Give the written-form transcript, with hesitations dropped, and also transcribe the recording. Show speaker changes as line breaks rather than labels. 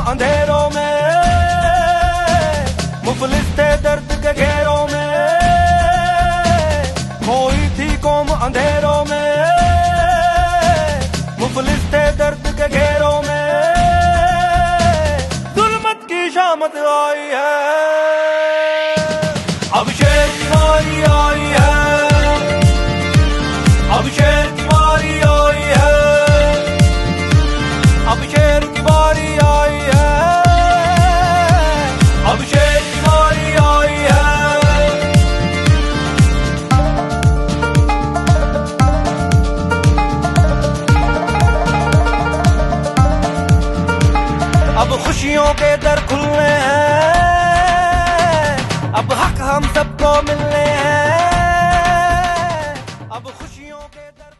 अंधेरों में, मुफलिस थे दर्द के घेरों में, खोई थी कौम अंधेरों में, मुफलिस थे दर्द के घेरों में, जुल्मत की शामत आई है, अब शेर की बारी आई है, अब शेर की बारी आई है, अब शेर की बारी आई है, अब शेर की बारी आई है। अब खुशियों के दर खुलने हैं, अब हक हम सबको मिलने हैं, अब खुशियों के दर